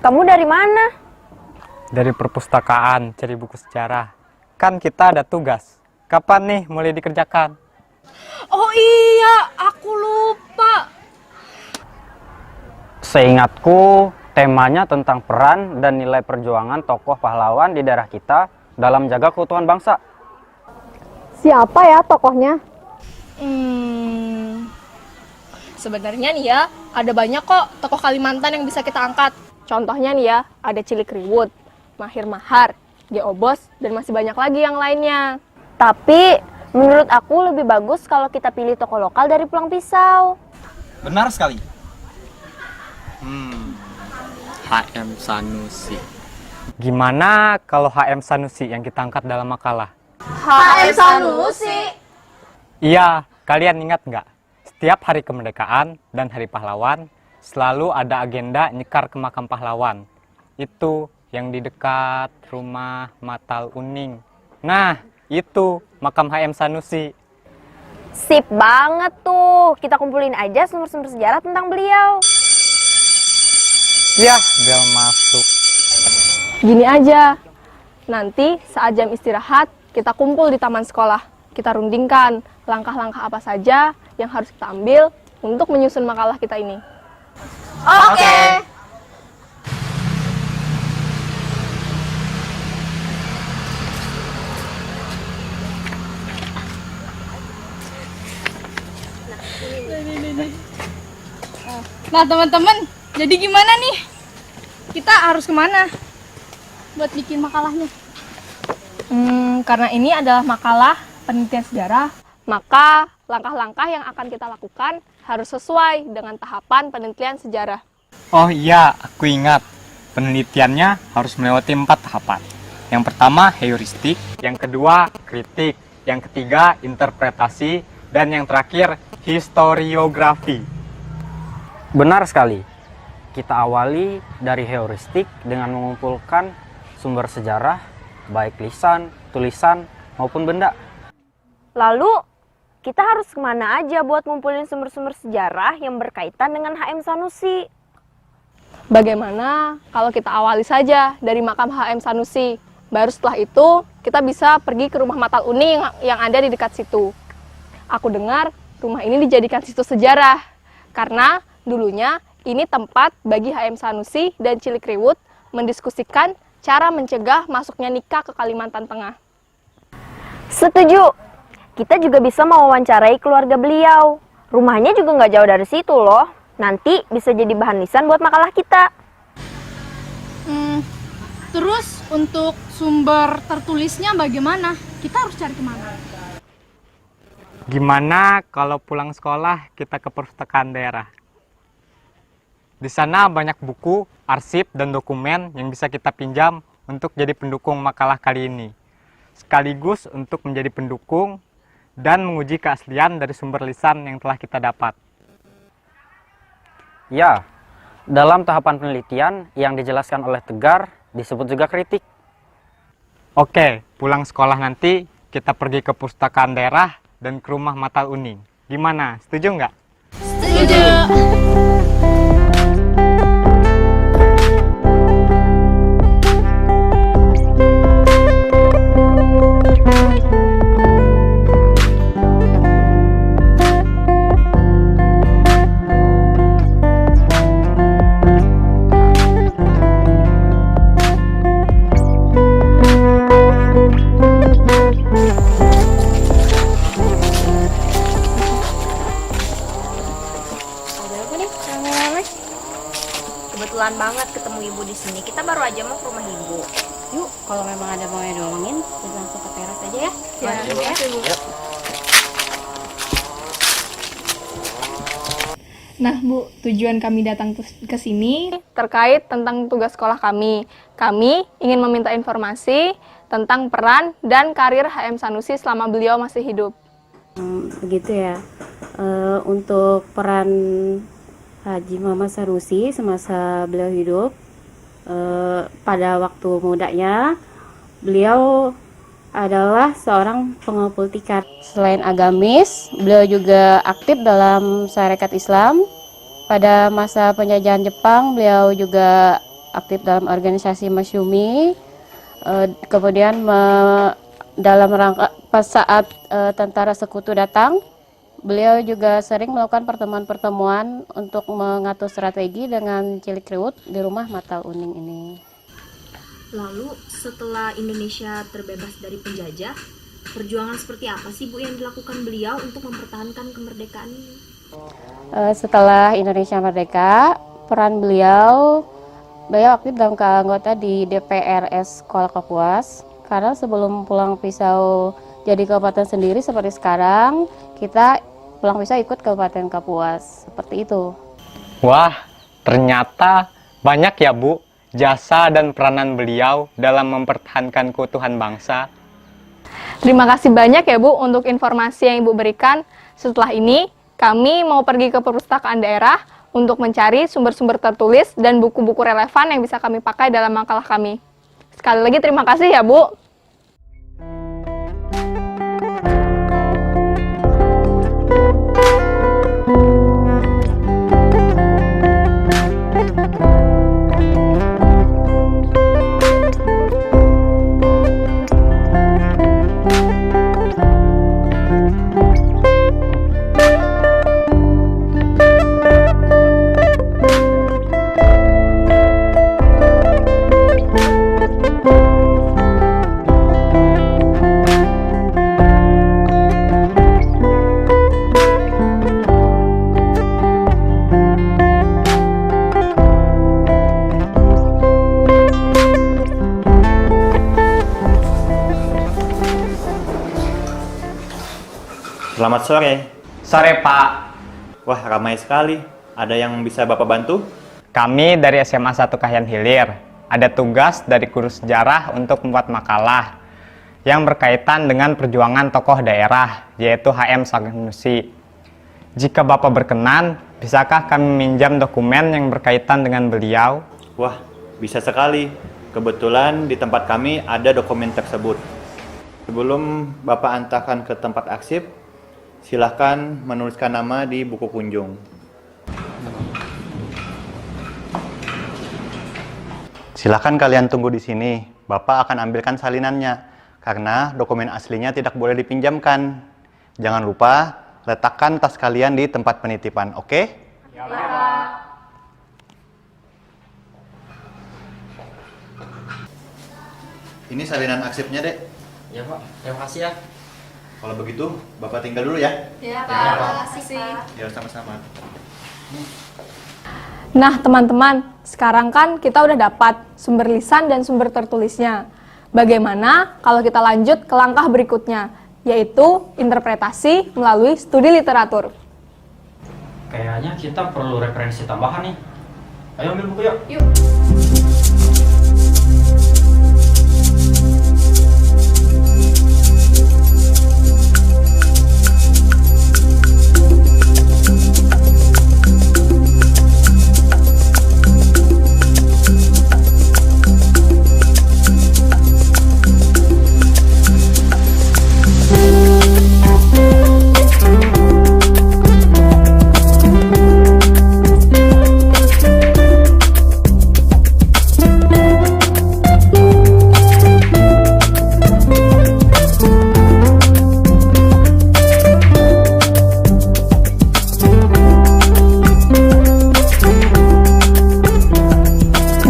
kamu dari mana? Dari perpustakaan cari buku sejarah. Kan kita ada tugas. Kapan nih mulai dikerjakan? Oh iya, aku lupa. Seingatku, temanya tentang peran dan nilai perjuangan tokoh pahlawan di daerah kita dalam menjaga keutuhan bangsa. Siapa ya tokohnya? Sebenarnya nih ya, ada banyak kok tokoh Kalimantan yang bisa kita angkat. Contohnya nih ya, ada Cilikriwut, Mahir Mahar, Geobos, dan masih banyak lagi yang lainnya. Tapi, menurut aku lebih bagus kalau kita pilih tokoh lokal dari Pulang Pisau. Benar sekali. HM Sanusi. Gimana kalau HM Sanusi yang kita angkat dalam makalah? HM Sanusi. Iya, kalian ingat nggak? Setiap hari kemerdekaan dan hari pahlawan, selalu ada agenda nyekar ke makam pahlawan. Itu yang di dekat rumah Matal Uning. Nah, itu makam HM Sanusi. Sip banget tuh, kita kumpulin aja sumber-sumber sejarah tentang beliau. Yah, bel masuk. Gini aja, nanti saat jam istirahat, kita kumpul di taman sekolah. Kita rundingkan langkah-langkah apa saja yang harus kita ambil untuk menyusun makalah kita ini. Oke. Nah teman-teman, jadi gimana nih? Kita harus kemana buat bikin makalahnya? Karena ini adalah makalah penelitian sejarah, maka langkah-langkah yang akan kita lakukan harus sesuai dengan tahapan penelitian sejarah. Oh iya, aku ingat. Penelitiannya harus melewati 4 tahapan. Yang pertama, heuristik. Yang kedua, kritik. Yang ketiga, interpretasi. Dan yang terakhir, historiografi. Benar sekali. Kita awali dari heuristik dengan mengumpulkan sumber sejarah, baik lisan, tulisan, maupun benda. Lalu, kita harus kemana aja buat ngumpulin sumber-sumber sejarah yang berkaitan dengan HM Sanusi? Bagaimana kalau kita awali saja dari makam HM Sanusi? Baru setelah itu, kita bisa pergi ke rumah Matal Uning yang ada di dekat situ. Aku dengar rumah ini dijadikan situs sejarah, karena dulunya ini tempat bagi HM Sanusi dan Cilikriwut mendiskusikan cara mencegah masuknya nikah ke Kalimantan Tengah. Setuju. Kita juga bisa mewawancarai keluarga beliau. Rumahnya juga nggak jauh dari situ loh. Nanti bisa jadi bahan lisan buat makalah kita. Terus untuk sumber tertulisnya bagaimana? Kita harus cari kemana? Gimana kalau pulang sekolah kita ke perpustakaan daerah? Di sana banyak buku, arsip, dan dokumen yang bisa kita pinjam untuk jadi pendukung makalah kali ini. Sekaligus untuk menjadi pendukung dan menguji keaslian dari sumber lisan yang telah kita dapat. Ya, dalam tahapan penelitian yang dijelaskan oleh Tegar disebut juga kritik. Oke, pulang sekolah nanti kita pergi ke perpustakaan daerah dan ke rumah Matal Uning. Gimana? Setuju nggak? Setuju. Kebetulan banget ketemu ibu di sini. Kita baru aja mau ke rumah ibu. Yuk, kalau memang ada mau yang diomongin, kita langsung ke teras aja ya. Ya, terima kasih, Bu. Nah, Bu, tujuan kami datang ke sini terkait tentang tugas sekolah kami. Kami ingin meminta informasi tentang peran dan karir HM Sanusi selama beliau masih hidup. Begitu ya. Untuk peran Haji Muhammad Sanusi semasa beliau hidup, pada waktu mudanya, beliau adalah seorang pengumpul tikar. Selain agamis, beliau juga aktif dalam syarikat Islam. Pada masa penjajahan Jepang, beliau juga aktif dalam organisasi Masyumi. Kemudian dalam rangka pas saat tentara sekutu datang, beliau juga sering melakukan pertemuan-pertemuan untuk mengatur strategi dengan Cilik Riwut di rumah Matal Uning ini. Lalu setelah Indonesia terbebas dari penjajah, perjuangan seperti apa sih Bu yang dilakukan beliau untuk mempertahankan kemerdekaan ini? Setelah Indonesia merdeka, peran beliau aktif dalam keanggota di DPRS Sekolah Kapuas. Karena sebelum Pulang Pisau jadi kabupaten sendiri seperti sekarang, kita Pulang Pisau ikut Kabupaten Kapuas, seperti itu. Wah, ternyata banyak ya Bu jasa dan peranan beliau dalam mempertahankan keutuhan bangsa. Terima kasih banyak ya Bu untuk informasi yang Ibu berikan. Setelah ini, kami mau pergi ke perpustakaan daerah untuk mencari sumber-sumber tertulis dan buku-buku relevan yang bisa kami pakai dalam makalah kami. Sekali lagi terima kasih ya Bu. Selamat sore. Sore Pak, Wah, ramai sekali. Ada yang bisa Bapak bantu? kami dari SMA 1 Kahyan Hilir ada tugas dari guru sejarah untuk membuat makalah yang berkaitan dengan perjuangan tokoh daerah, yaitu HM Sanusi. Jika Bapak berkenan, bisakah kami minjam dokumen yang berkaitan dengan beliau? Wah, bisa sekali. Kebetulan di tempat kami ada dokumen tersebut. Sebelum Bapak antarkan ke tempat arsip, silahkan menuliskan nama di buku kunjung. Silahkan kalian tunggu di sini. Bapak akan ambilkan salinannya, karena dokumen aslinya tidak boleh dipinjamkan. Jangan lupa letakkan tas kalian di tempat penitipan, oke? Ya, Pak. Ini salinan arsipnya, Dek. Ya Pak, terima kasih ya. Kalau begitu, Bapak tinggal dulu ya. Ya Pak, terima kasih. Ya, sama-sama. Nah teman-teman, sekarang kan kita udah dapat sumber lisan dan sumber tertulisnya. Bagaimana kalau kita lanjut ke langkah berikutnya, yaitu interpretasi melalui studi literatur. Kayaknya kita perlu referensi tambahan nih. Ayo ambil buku yuk.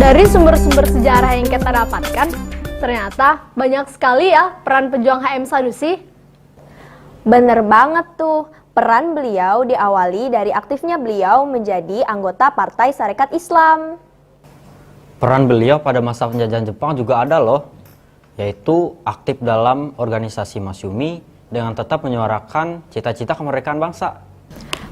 Dari sumber-sumber sejarah yang kita dapatkan, ternyata banyak sekali ya peran pejuang HM Sanusi. Bener banget tuh, peran beliau diawali dari aktifnya beliau menjadi anggota Partai Sarekat Islam. Peran beliau pada masa penjajahan Jepang juga ada loh, yaitu aktif dalam organisasi Masyumi dengan tetap menyuarakan cita-cita kemerdekaan bangsa.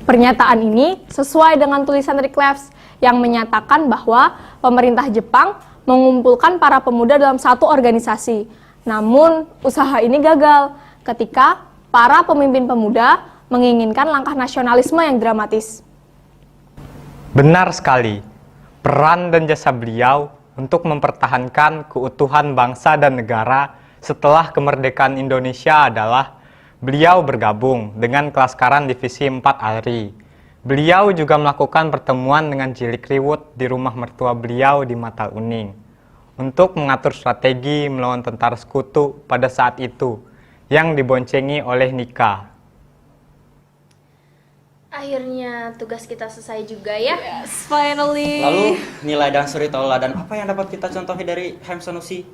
Pernyataan ini sesuai dengan tulisan Rick Leves yang menyatakan bahwa pemerintah Jepang mengumpulkan para pemuda dalam satu organisasi. Namun, usaha ini gagal ketika para pemimpin pemuda menginginkan langkah nasionalisme yang dramatis. Benar sekali, peran dan jasa beliau untuk mempertahankan keutuhan bangsa dan negara setelah kemerdekaan Indonesia adalah beliau bergabung dengan Kelaskaran Divisi 4 ARI. Beliau juga melakukan pertemuan dengan Cilik Riwut di rumah mertua beliau di Matal Uning untuk mengatur strategi melawan tentara sekutu pada saat itu yang diboncengi oleh Nika. Akhirnya tugas kita selesai juga ya. Yes, finally. Lalu nilai dan suri tauladan apa yang dapat kita contohi dari HM Sanusi?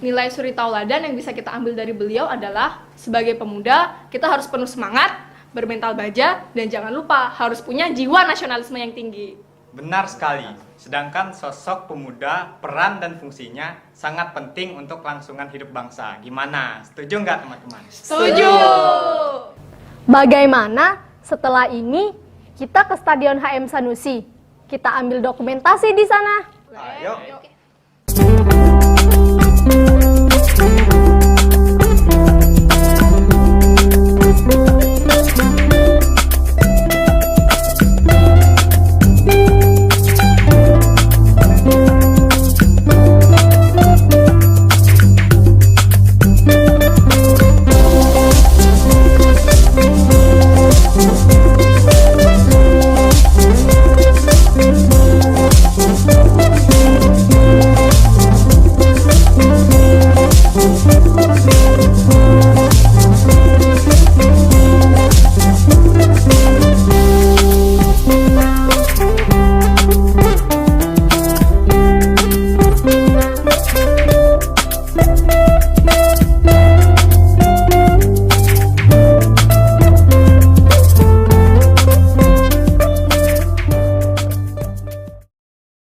Nilai suri tauladan yang bisa kita ambil dari beliau adalah sebagai pemuda kita harus penuh semangat, bermental baja, dan jangan lupa harus punya jiwa nasionalisme yang tinggi. Benar sekali. Sedangkan sosok pemuda, peran dan fungsinya sangat penting untuk kelangsungan hidup bangsa. Gimana? Setuju nggak teman-teman? Setuju. Bagaimana setelah ini kita ke Stadion HM Sanusi? Kita ambil dokumentasi di sana. Ayo.